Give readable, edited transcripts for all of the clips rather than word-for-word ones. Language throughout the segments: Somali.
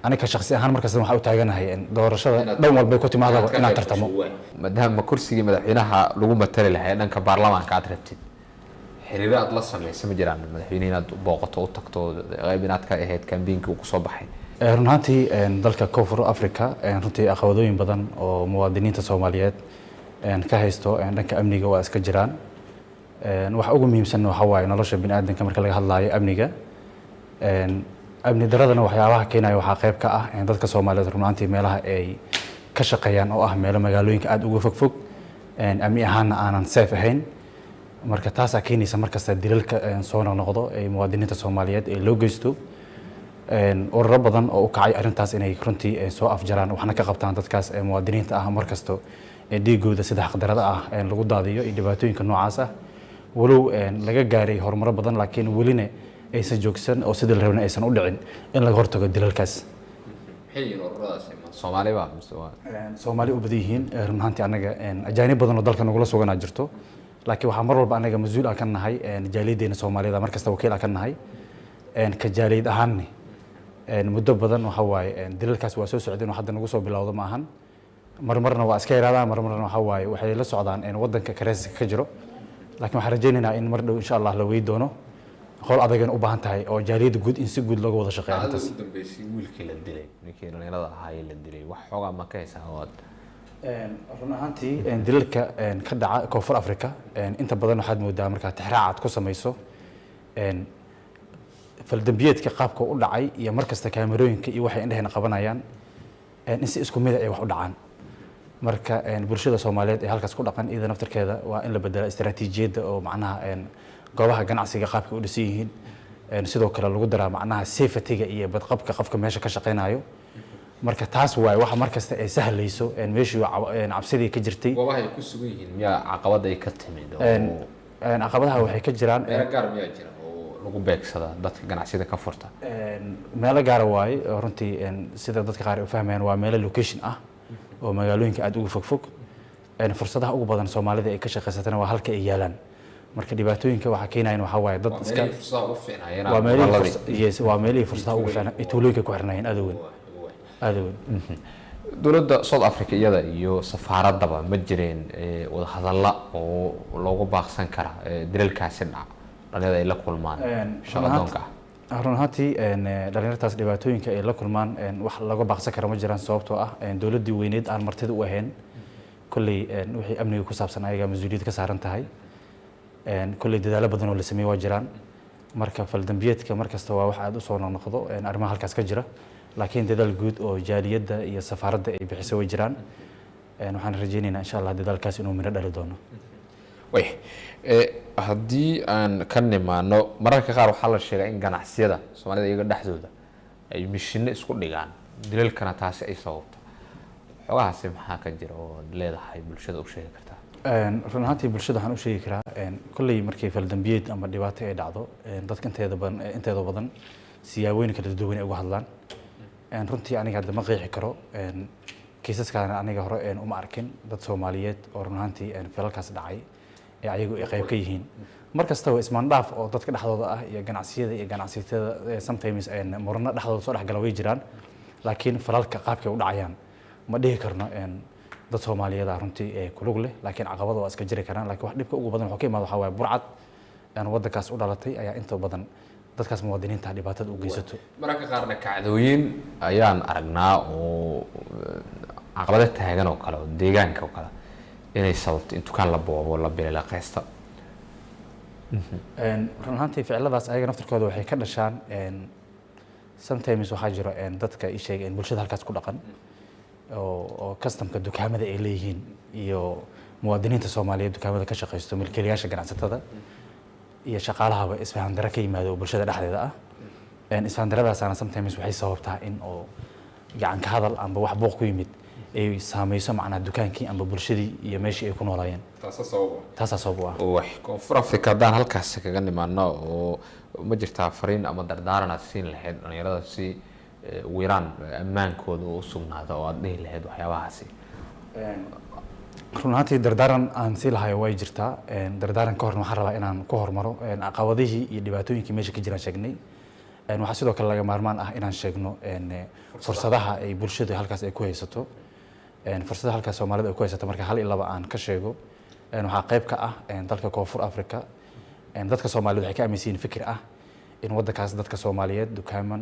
aniga shakhsi ahaan markasta waxaan u taaganahay in doorashada dhan walba ku timaadaba inaan tartamo maadaama kursigii madaxweynaha lagu matali lahaa dhanka baarlamaanka aad rabtid xiriiro aad la sameysay ma jiraan madaxweynaha inaad booqato u tagto qayb inaad ka ahayd kambiinkii uu kusoo baxay run ahaantii dalka koonfur africa runtii caqabadooyin badan oo muwaadiniinta soomaaliyeed ka haysto dhanka amniga waa iska jiraan waxa ugu muhiimsan waxa waaye nolosha bini'aadanka marka laga hadlaayo amniga amni daradana waxyaabaha keenaya waxaa qayb ka ah dadka Soomaaliyeed runaantii meelaha ay ka shaqeeyaan oo ah meelo magaalooyinka aad uga fogfog amni ahaana aanan safe ahayn marka taas ay keenaysa markasta dilalka soo noqdo ay muwaadiniinta Soomaaliyeed ee loo geysto ururo badan oo u kacay arintaas inay runtii soo afjaraan waxna ka qabtaan dadkaas muwaadiniinta ah markasta dhiigooda sida xaqdarada ah lagu daadiyo iyo dhibaatooyinka noocaas ah walow laga gaaray horumar badan laakiin welina aysan joogsan oo sidii la rabay aysan u dhicin in laga hortago dilalkaas xilligan ururadaas Soomaaliba Soomaali u badan yihiin run ahaantii anaga ajaanib badan oo dalka nagula suganaa jirto laakiin waxa mar walba anaga mas'uul ah ka nahay jaaliyadeena Soomaalida markasta wakiil ah ka nahay ka jaaliyad ahaan muddo badan waxa waaye dilalkaas waa soo socdeen oo hadda nagu soo bilowdo ma ahan marmarna waa iska yaraadaan marmarna waxa waaye waxay la socdaan wadanka kareeska ka jiro laakiin waxaan rajaynaynaa in mar dhow insha Allah la weey doono hol adagan u baahan tahay oo jaaliyada guud in si guud looga wada shaqeeyo intaas ugu dambeysay wiilkii la dilay ninkii dhalinyarada ahaa ee la dilay wax xogaa ma ka haysaa oo run ahaantii dilalka ka dhaca koonfur Afrika inta badan waxaad moodaa marka tixraacaad ku samayso faldambiyeedka qaabka u dhacay iyo markasta kaamirooyinka iyo waxay indhahayna qabanayaan in si isku mid ah ay wax u dhacaan marka bulshada Soomaaliyeed ee halkaas ku dhaqan iyada naftirkeeda waa in la bedelo istiraatiijiyadda oo macnaha goobaha ganacsiga qaabka u dhisan yihiin sidoo kale lagu daraa macnaha safety-ga iyo badqabka qofka meesha ka shaqeynayo marka taas waay waxa markasta ay sahlayso meeshii cabsidii ka jirtay goobaha ay ku sugan yihiin miyaa caqabad ay ka timid caqabadaha waxay ka jiraan gaar miyaa jira oo lagu beegsada dadka ganacsiyada ka furta meelo gaar waay runtii sida dadka qaar u fahmayaan waa meelo location ah oo magaalooyinka aad ugu fogfog fursadaha ugu badan Soomaalida ay ka shaqeysatana waa halka ay yaalaan marka dhibaatooyinka waxa keenayaan waxa waaye dad iska fursadaha u fiicnayeen waa meelihii fursadaha ugu fiicnaa ee tuulooyinka ku xirnayeen aad weyn dowladda South Africa iyada iyo safaaradaba ma jireen wada hadalla oo loogu baaqsan kara dilalkaasi dhac dhalinyarada ay la kulmaan shaqadoonka run ahaantii dhalinyartaas dhibaatooyinka ay la kulmaan wax laga baaqsan kara ma jiraan sababtoo ah dowladdii weyneed aan martida u ahayn kulley wixii amniga ku saabsan ayaga mas'uuliyad ka saaran tahay kulley dadaalo badan oo la sameeyay waa jiraan marka faldambiyeedka markasta waa wax aad u soo noqdo arrimaha halkaas ka jira laakiin dadaal guud oo jaaliyadda iyo safaaradda ay bixisay way jiraan waxaan rajaynaynaa insha Allah dadaalkaas inuu miro dhali doono way haddii aan ka nimaano mararka qaar waxaa la sheegaa in ganacsiyada Soomaalida iyaga dhexdooda ay mishiino isku dhigaan dilalkana taasi ay sababto xogahaasi maxaa ka jira oo leedahay bulshada u sheegi kartaa run ahaantii bulshada waxaan u sheegi karaa kulley markii faldambiyeed ama dhibaato ay dhacdo dadka inteeda badan siyaabooyin kala duwan ay uga hadlaan runtii aniga hadda ma qeexi karo kiisaskaana aniga hore uma arkin dad Soomaaliyeed oo run ahaantii filalkaas dhacay ee ayagu ay qayb ka yihiin markasta waa ismaandhaaf oo dadka dhexdooda ah iyo ganacsiyada iyo ganacsatada sometimes murano dhexdooda soo dhexgala way jiraan laakiin falalka qaabkay u dhacayaan ma dhihi karno dad Soomaaliyeed ah runtii ee ku lug leh laakiin caqabado waa iska jiri karaan laakiin wax dhibka ugu badan waxa ka imaado waxa waaye burcad waddankaas u dhalatay ayaa inta badan dadkaas muwaadiniinta dhibaatada u geysato mararka qaarna kacdooyin ayaan aragnaa oo caqabado taagan oo kale oo deegaanka oo kale inay sababto in dukaan la boobo la bilaa qeysta run ahaantii ficiladaas ayaga naftirkooda waxay ka dhashaan sometimes waxaa jiro dadka i sheegay bulshada halkaas ku dhaqan oo customka dukaamada ay leeyihiin iyo muwaadiniinta Soomaaliyeed dukaamada ka shaqeysto milkiilayaasha ganacsatada iyo shaqaalahaba isfahan dara ka yimaado bulshada dhexdeeda ah isfahan daradaasana sometimes waxay sababtaa in oo gacan ka hadal amba wax booq ku yimid ay saameyso macna dukaankii amba bulshadii iyo meeshii ay ku noolaayeen taas sabab ah wax koonfur Afrika daan halkaas kaga nimaano oo ma jirtaa fariin ama dardaaran aad siin lahayd dhalinyarada si wiiraan ammaankooda u sugnaado oo aad dhihi lahayd waxyaabahaasi run ahaantii dardaaran aan sii lahayo way jirtaa dardaaran ka horna waxaan rabaa inaan ku hormaro caqabadihii iyo dhibaatooyinkii meesha ka jiraan sheegnay waxaa sidoo kale laga maarmaan ah inaan sheegno fursadaha ay bulshada halkaas ay ku haysato fursadaha halkaas Soomaalida ay ku haysato marka hal iyo laba aan ka sheego waxaa qayb ka ah dalka Koonfur Afrika dadka Soomaalida waxay ka aaminsan fikir ah in waddankaas dadka Soomaaliyeed dukaaman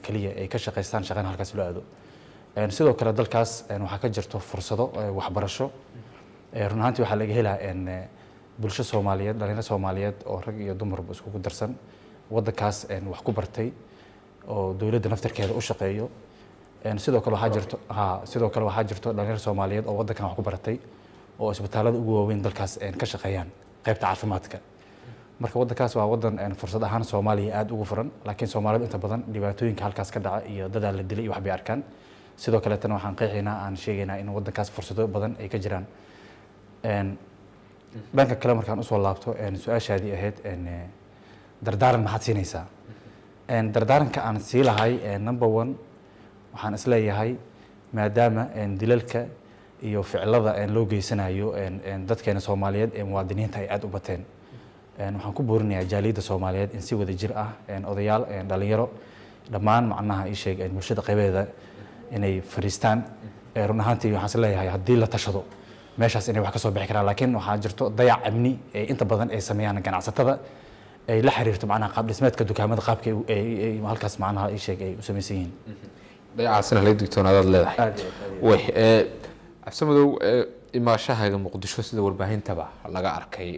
kaliya ay ka shaqeystaan shaqada halkaas loo aado sidoo kale dalkaas waxaa ka jirto fursado waxbarasho run ahaantii waxaa laga helaa bulsho Soomaaliyeed dhalinyaro Soomaaliyeed oo rag iyo dumarba isku darsan waddankaas wax ku bartay oo dawladda naftarkeeda u shaqeeyo sidoo kale waxaa jirto dhalinyaro Soomaaliyeed oo waddankan wax ku baratay oo isbitaalada ugu waaweyn dalkaas ka shaqeeyaan qaybta caafimaadka marka waddankaas waa waddan fursad ahaan Soomaaliya aad ugu furan laakiin Soomaalida inta badan dhibaatooyinka halkaas ka dhaca iyo dad la dilay iyo wax bay arkaan sidoo kale tan waxaan qeexaynaa aan sheegaynaa in waddankaas fursado badan ay ka jiraan dhanka kale markaan usoo laabto su-aashaadii ahayd dardaaran maxaad siinaysaa dardaaranka aan sii lahay number one waxaan isleeyahay maadaama dilalka iyo ficilada loo geysanayo dadkeena Soomaaliyeed ee muwaadiniinta ay aad u bateen waxaan ku boorinayaa jaaliyadda Soomaaliyeed in si wada jir ah odayaal dhalinyaro dhammaan macnaha ii sheeg bulshada qaybeeda inay fariistaan run ahaantii waxaan isleeyahay haddii la tashado meeshaas inay wax ka soo bixi karaan laakiin waxaa jirto dayac amni ee inta badan ay sameeyaan ganacsatada ay la xiriirto macnaha qaab dhismeedka dukaamada qaabka ay halkaas macnaha ii sheeg ay u samaysan yihiin dayacaasina la digtoonaadaad leedahay way Cabdimadow imaashahaaga Muqdisho sida warbaahintaba laga arkay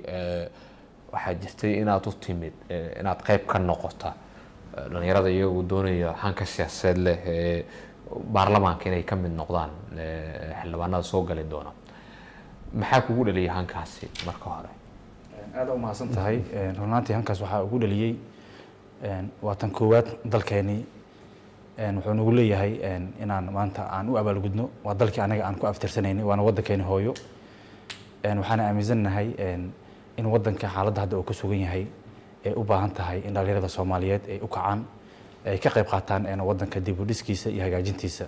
waxaa jirtay inaad u timid inaad qayb ka noqoto dhalinyarada iyagu doonaya hanka siyaasadeed leh baarlamaanka inay ka mid noqdaan xildhibaanada soo gali doona maxaa kugu dhaliyay hankaasi marka hore aad u mahadsan tahay runtii hankaas waxaa ugu dhaliyay waa tan koowaad dalkeeni wuxuu nagu leeyahay inaan maanta aan u abaalgudno waa dalkii anaga aan ku aftirsanaynay waana waddankeeni hooyo waxaan aaminsanahay in waddanka xaaladda hadda uu ku sugan yahay ay u baahan tahay in dhalinyarada Soomaaliyeed ay u kacaan ay ka qayb qaataan waddanka dib u dhiskiisa iyo hagaajintiisa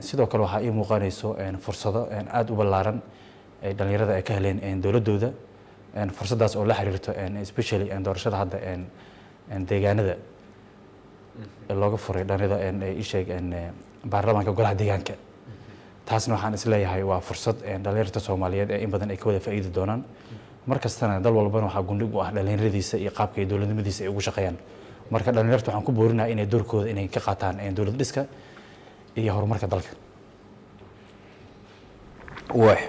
sidoo kale waxaa ii muuqanayso fursado aad u ballaaran ay dhalinyarada ay ka heleen dawladooda fursadaas oo la xiriirto especially doorashada hadda deegaanada looga furay dhalinyarada ay sheeg baarlamaanka golaha deegaanka taasna waxaan isleeyahay waa fursad dhalinyarada Soomaaliyeed ee in badan ay ka wada faa'iido doonaan markastana dal walbana waxaa gundhig u ah dhalinyaradiisa iyo qaabka dawladnimadiisa ay ugu shaqeeyaan marka dhalinyarta waxaan ku boorinayaa inay doorkooda inay ka qaataan dawlad dhiska iyo horumarka dalka way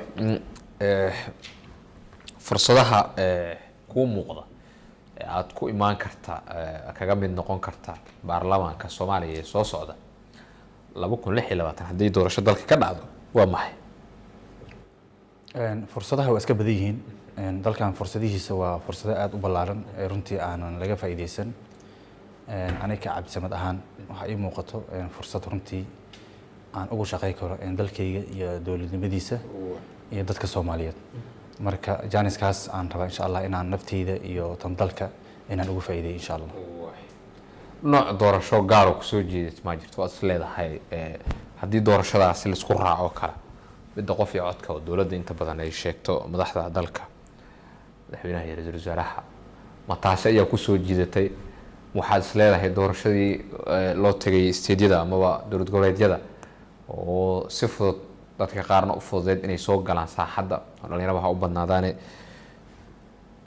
fursadaha ku muuqda aad ku imaan karta kaga mid noqon karta baarlamaanka Soomaaliya ee soo socda 2026 hadii doorasho dalka ka dhacdo waa maxay fursadaha waa iska badan yihiin dalkan fursadihiisa waa fursado aad u ballaaran runtii aanan laga faa'iideysan aniga Cabdisamad ahaan waxa ii muuqato fursad runtii aan ugu shaqeyn karo dalkayga iyo dawladnimadiisa iyo dadka Soomaaliyeed marka jaaniskaas aan rabaa insha Allah inaan nafteyda iyo tan dalka inaan ugu faa'iideeyo insha Allah nooc doorasho gaar ah ku soo jeedid ma jirto waad leedahay hadii doorashadaas la isku raaco kala midda qof iyo codka oo dawladda inta badan ay sheegto madaxda dalka madaxweynaha iyo ra'iisul wasaaraha ma taas ayaa ku soo jeedatay waxaad leedahay doorashadii loo tagay isteediyada ama dawlad goboleedyada oo si fudud dadka qaarna u fududeed inay soo galaan saaxadda dhalinyarada u badnaadaan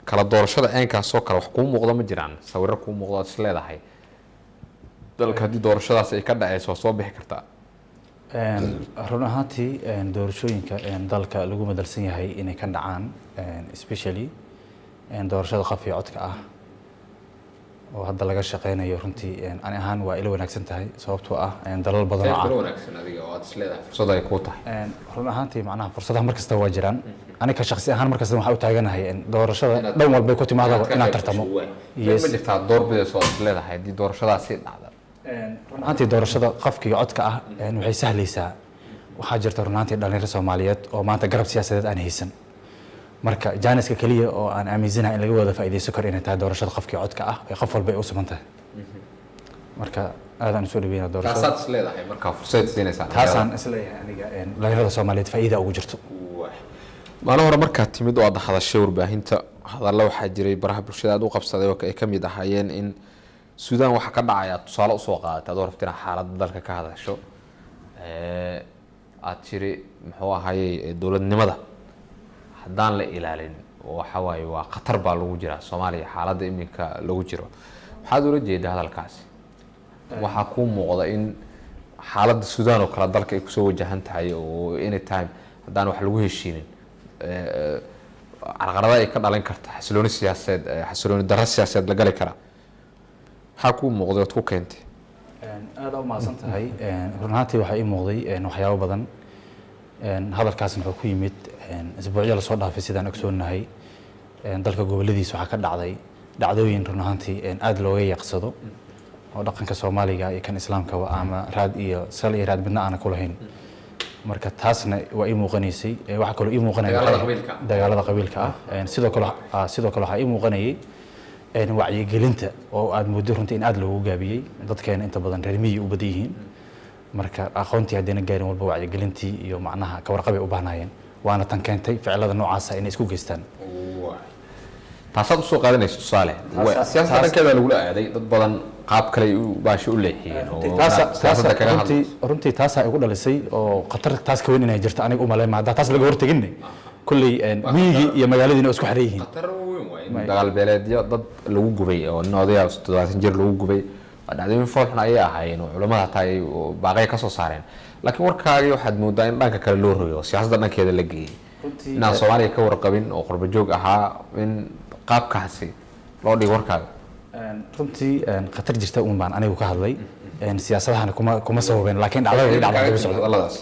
kala doorashada aynkaas soo kala wax ku muuqda ma jiraan sawirro ku muuqda is leedahay dalka hadii doorashadaas ay ka dhacayso soo bixi kartaa run ahaantii doorashooyinka dalka lagu madalsan yahay inay ka dhacaan especially doorashada qof iyo codka ah oo hadda laga shaqeynayo runtii ani ahaan waa ila wanaagsan tahay sababtoo ah dalal badan oo ila wanaagsan adiga oo aad isleedahay fursad ay ku tahay run ahaantii macnaha fursadaha markasta waa jiraan aniga shakhsi ahaan markasta waxaan u taaganahay doorashada dhan walba ku timaado inaan tartamo ma jirtaa doorbideed oo aad isleedahay hadii doorashadaasi dhacdo run ahaantii doorashada qofka iyo codka ah waxay sahlaysaa waxaa jirta run ahaantii dhalinyaro Soomaaliyeed oo maanta garab siyaasadeed aan haysan marka jaaniska kaliya oo aan aaminsanahay in laga wada faa'iideysan karo inay tahay doorashada qofkii codka ah ee qof walba ay u samantahay marka aadaan soo dhaweynaa doorashada taasaad isleedahay marka fursad siinaysaa taasaan isleeyahay aniga dhalinyarada Soomaaliyeed faa'iido ugu jirto maalin hore markaad timid oo hadashay warbaahinta hadallo waxaa jiray baraha bulshada aad u qabsaday oo ay ka mid ahaayeen in suudaan waxa ka dhacaya tusaale usoo qaadatay adoo rabta inaad xaaladda dalka ka hadasho aad tiri muxuu ahayey dowladnimada haddaan la ilaalin waxa waaye waa khatar baa lagu jiraa Soomaaliya xaaladda iminka lagu jiro waxaad ula jeedaa hadalkaasi waxaa kuu muuqda in xaaladda suudaan oo kale dalka ay kusoo wajahan tahay oo anytime haddaan wax lagu heshiinin carqalada ay ka dhalan karta xasilooni siyaasadeed xasilooni darro siyaasadeed la gali kara maxaa kuu muuqday ood ku keentay aad u mahadsan tahay run ahaantii waxaa ii muuqday waxyaabo badan hadalkaasna wuxuu ku yimid isbuucyo lasoo dhaafay sidaan ogsoonahay dalka goboladiisa waxaa ka dhacday dhacdooyin run ahaantii aad looga yaqsado oo dhaqanka Soomaaliga iyo kan Islaamka ama raad iyo sal iyo raad midna aan ku lahayn marka taasna waa ii muuqanaysay waxa kale ii muuqanaya dagaalada qabiilka sidoo kale waxaa ii muuqanayay wacyigelinta oo aad muddo runtii in aad loogu gaabiyey dadkeena inta badan reer miyi u badan yihiin marka aqoontii haddana gaarin walba wacyigelintii iyo macnaha ka warqab ay u baahnayeen waana tan keentay ficilada noocaas ah inay isku geystaan taasaad usoo qaadanaysa tusaale siyaasadda dhankeeda lagula aaday dad badan qaab kale baashi u leexiyeen runtii taasaa igu dhalisay oo khatar taas ka weyn inay jirto aniga u maleyn haddaa taas laga horteginne kulley miyigii iyo magaaladiina isku xidhan yihiin dagaal beeleedyo dad lagu gubay oo nin odayaa 70 jir lagu gubay waa dhacdooyin foolxun ayay ahaayeen oo culimada hataa ay baaqay ka soo saareen laakiin warkaagii waxaad moodaa in dhanka kale loo rogayo siyaasadda dhankeeda la geeyey inaan Soomaaliya ka warqabin oo qurba joog ahaa in qaabkaasi loo dhigo warkaaga runtii khatar jirta uun baan anigu ka hadlay siyaasadahana kuma sababeen laakiin dhacdada socdaaladaas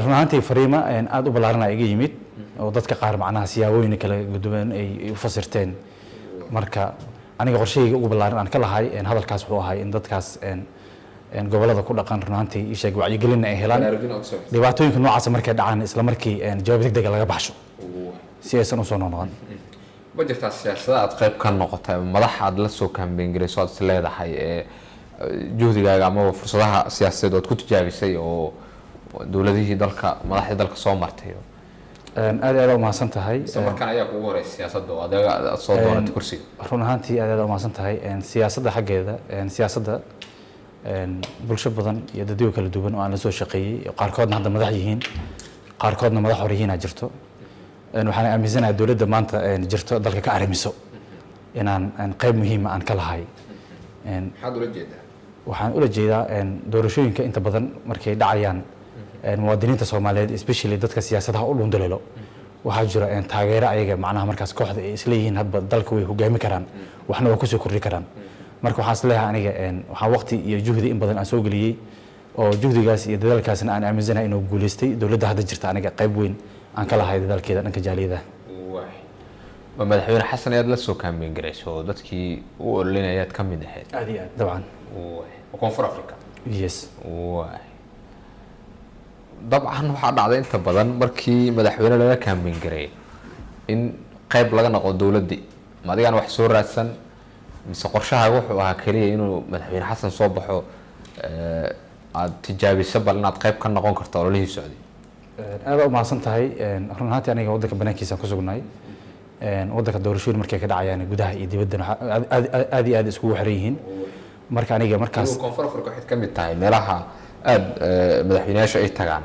run ahaantii fariima aad u ballaaran iga yimid oo dadka qaar macnaha siyaabooyin kala gudubeen ay u fasirteen marka aniga qorshayga ugu ballaaran aan ka lahay hadalkaas wuxuu ahay in dadkaas gobolada ku dhaqan run ahaantii ii sheeg wacyigelin ay helaan dhibaatooyinka noocaas markay dhacaan isla markii jawaab degdeg laga baxsho si aysan u soo noqon ma jirtaa siyaasada aad qayb ka noqotay madax aad la soo kaambeyn garayso aad leedahay juhdigaaga ama fursadaha siyaasadeed ood ku tijaabisay oo dowladihii dalka madaxdii dalka soo martay aad u mahadsan tahay markan ayaa kugu horeysay siyaasadda oo aad soo dooratay kursiga run ahaantii aad u mahadsan tahay siyaasadda xaggeeda siyaasadda bulsho badan iyo dadyo kala duwan oo aan la soo shaqeeyay qaarkoodna hadda madax yihiin qaarkoodna madax hore yihiin jirto waxaan aaminsanahay dowladda maanta jirto dalka ka arrimiso inaan qayb muhiim aan ka lahay maxaad ula jeedaa waxaan ula jeedaa doorashooyinka inta badan markay dhacayaan muwaadiniinta Soomaaliyeed especially dadka siyaasadaha u dhundaleelo waxaa jira taageero ayaga macnaha markaas kooxda ay isla yihiin hadba dalka way hogaami karaan waxna waa ku soo kordhi karaan marka waxaan isleeyahay aniga waxaan waqti iyo juhdi in badan aan soo geliyey oo juhdigaas iyo dadaalkaasna aan aaminsanahay inuu guuleystay dowladda hadda jirta aniga qayb weyn aan ka lahay dadaalkeeda dhanka jaaliyada waa madaxweyne xasan aad la soo kaambeyn garayso dadkii u ololinayaad ka mid ahayd aad iyo aad dabcan koonfur Afrika yes dabcan waxaa dhacday inta badan markii madaxweyne laga kaambeyn garay in qayb laga noqdo dowladda ma adigaan wax soo raadsan mise qorshahaaga wuxuu ahaa kaliya inuu madaxweyne xasan soo baxo aad tijaabiso bal inaad qayb ka noqon karto ololihii socday aad u mahadsan tahay run ahaantii aniga waddanka banaankiisa ku sugnaay waddanka doorashooyin markay ka dhacayaan gudaha iyo dibaddana aad iyo aad iskugu xiran yihiin marka aniga markaas koonfur Afrika waxay ka mid tahay meelaha aad madaxweynayaasha ay tagaan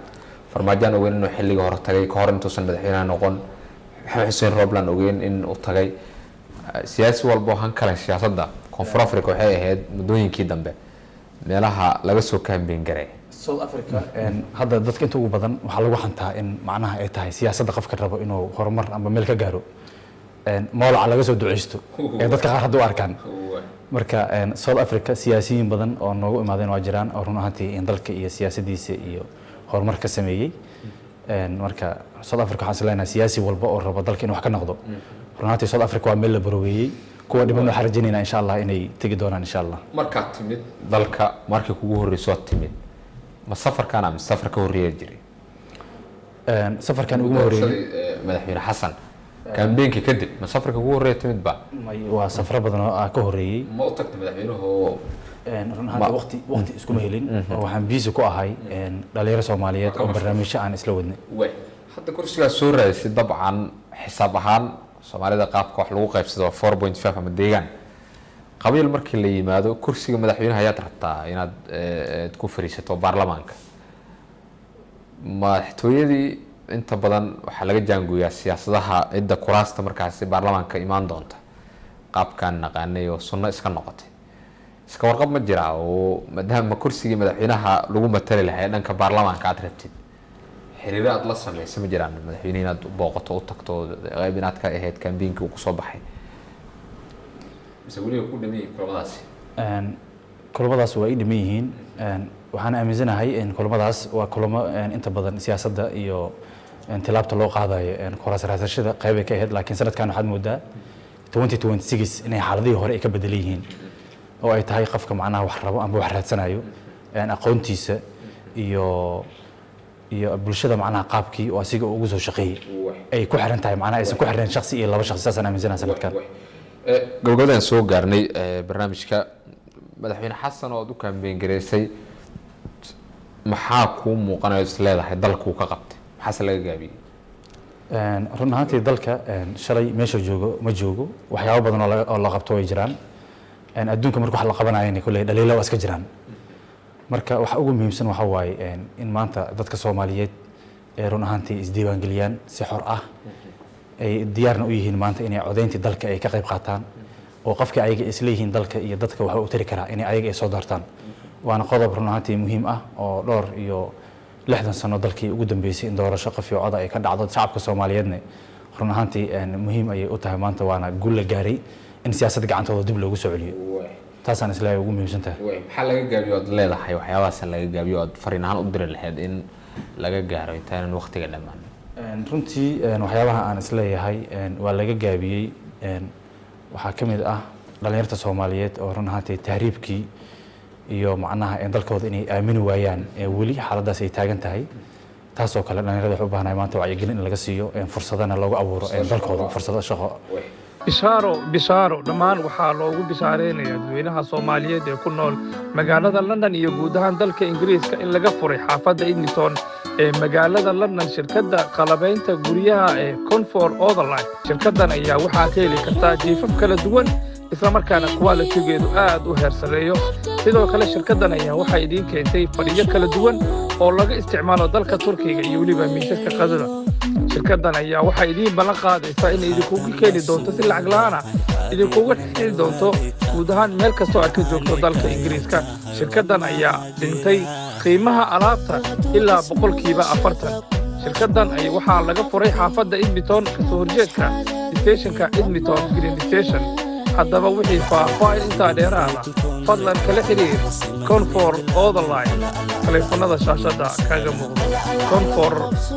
farmaajaan ogeyn inuu xilliga hore tagay ka hor intuusan madaxweynaha noqon Maxamed Xuseen Roobland ogeyn in uu tagay siyaasi walba han kale siyaasadda koonfur Afrika waxay ahayd muddooyinkii dambe meelaha laga soo kaambeyn garay South Africa hadda dadka inta ugu badan waxaa lagu xantaa in macnaha ay tahay siyaasadda qofka rabo inuu horumar ama meel ka gaaro mawlaca laga soo duceysto dadka qaar hadda u arkaan marka South Africa siyaasiyiin badan oo noogu imaadeen waa jiraan oo run ahaantii in dalka iyo siyaasaddiisa iyo horumar ka sameeyay marka South Africa waxaan isleenahay siyaasi walba oo rabo dalka inuu wax ka noqdo run ahaantii South Africa waa meel la barogeeyay kuwa dhiban waxaan rajaynaynaa insha Allah inay tegi doonaan insha Allah markaad timid dalka markii kugu horreysay aad timid ma safarkan ama safar ka horreeyay jiray safarkan ugu horreeyay madaxweyne xasan kaambeenkii kadib ma safarka ugu horreeyay timid ba waa safar badan oo ka horreeyay ma u tagtay madaxweynuhu run ahaantii waqti iskuma helin oo waxaan busy ku ahay dhalinyaro Soomaaliyeed oo barnaamijyo aan isla wadnay hadda kursigaas soo raadisay dabcan xisaab ahaan Soomaalida qaabka wax lagu qaybsado 4.5 ama deegaan qabiil markii la yimaado kursiga madaxweynaha ayaad rabtaa inaad ku fariisato baarlamaanka madaxtooyadii inta badan waxaa laga jaangooyaa siyaasadaha cidda kuraasta markaasi baarlamaanka imaan doonta qaabkaan naqaanay oo sunno iska noqotay iska warqab ma jira oo maadaama kursigii madaxweynaha lagu matali lahaa dhanka baarlamaanka aad rabtid xiriiro aad la sameysay ma jiraan madaxweyne inaad booqato u tagto qayb inaad ka ahayd kambiinkii uu kusoo baxay mise weliba ku dhameeyay kulamadaasi kulamadaas waa ay dhiman yihiin waxaan aaminsanahay in kulamadaas waa kulamo inta badan siyaasadda iyo tilaabta loo qaadayo kuraas raasashada qayb ay ka ahayd laakiin sanadkan waxaad moodaa 2026 inay xaaladihii hore ay ka bedelan yihiin oo ay tahay qofka macnaha wax rabo ama wax raadsanayo aqoontiisa iyo bulshada macnaha qaabkii oo asiga ugu soo shaqeeyay ay ku xiran tahay macnaha aysan ku xirneen shakhsi iyo laba shakhsi saasaan aaminsanahay sanadkan gabagabadaan soo gaarnay barnaamijka madaxweyne xasan oo aad u kaambeyn gareysay maxaa kuu muuqanayo is leedahay dalkuu ka qabtay maxaase laga gaabiyey run ahaantii dalka shalay meesha joogo ma joogo waxyaabo badan oo la qabto way jiraan adduunka marka wax la qabanayana kulley dhaliilo waa iska jiraan marka waxa ugu muhiimsan waxa waaye in maanta dadka Soomaaliyeed ee run ahaantii isdiiwaangeliyaan si xor ah ay diyaarna u yihiin maanta inay codeyntii dalka ay ka qayb qaataan oo qofka ayaga isla yihiin dalka iyo dadka waxa uu tiri karaa inay ayaga ay soo daartaan waana qodob run ahaantii muhiim ah oo dhowr iyo 60 sano dalkii ugu dambeysay in doorasho qof iyo cod ay ka dhacdo shacabka Soomaaliyeedna run ahaantii muhiim ayay u tahay maanta waana guul la gaaray in siyaasadda gacantooda dib loogu soo celiyo taasaan islaahay ugu muhiimsan tahay maxaa laga gaabiyo aad leedahay waxyaabahaas laga gaabiyo aad fariin ahaan u diri lahayd in laga gaaro intaan waqtiga dhamaan runtii waxyaabaha aan isleeyahay waa laga gaabiyey waxaa ka mid ah dhalinyarta Soomaaliyeed oo run ahaantii tahriibkii iyo macnaha dalkooda inay aamini waayaan weli xaaladaas ay taagan tahay taasoo kale dhalinyarada waxay u baahnay maanta wacyigelin in laga siiyo fursadana loogu abuuro dalkooda fursado shaqo bishaaro dhammaan waxaa loogu bishaareynaya dadweynaha Soomaaliyeed ee ku nool magaalada London iyo guud ahaan dalka Ingiriiska in laga furay xaafadda Edmonton ee magaalada London shirkadda qalabaynta guryaha ee Comfort Otherline shirkaddan ayaa waxaa ka heli kartaa jiifaf kala duwan isla markaana quality-geedu aad u heer sareeyo sidoo kale shirkaddan ayaa waxay idin keentay fadhiyo kala duwan oo laga isticmaalo dalka Turkiga iyo waliba miisaska qadada shirkaddan ayaa waxay idin ballan qaadaysaa in idinkugu keeni doonto si lacag la'aan ah idinkugu xidhi doonto guud ahaan meel kastoo aad ka joogto dalka Ingiriiska shirkaddan ayaa dhintay qiimaha alaabta ilaa 40%. shirkaddan ay waxaa laga furay xaafadda Edmonton kasoo horjeedka stationka Edmonton Green Station haddaba wixii faahfaahin intaa dheeraada fadlan kala xiriir Comfort Otherline telefoonada shaashada kaga muuqda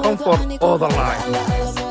Comfort Otherline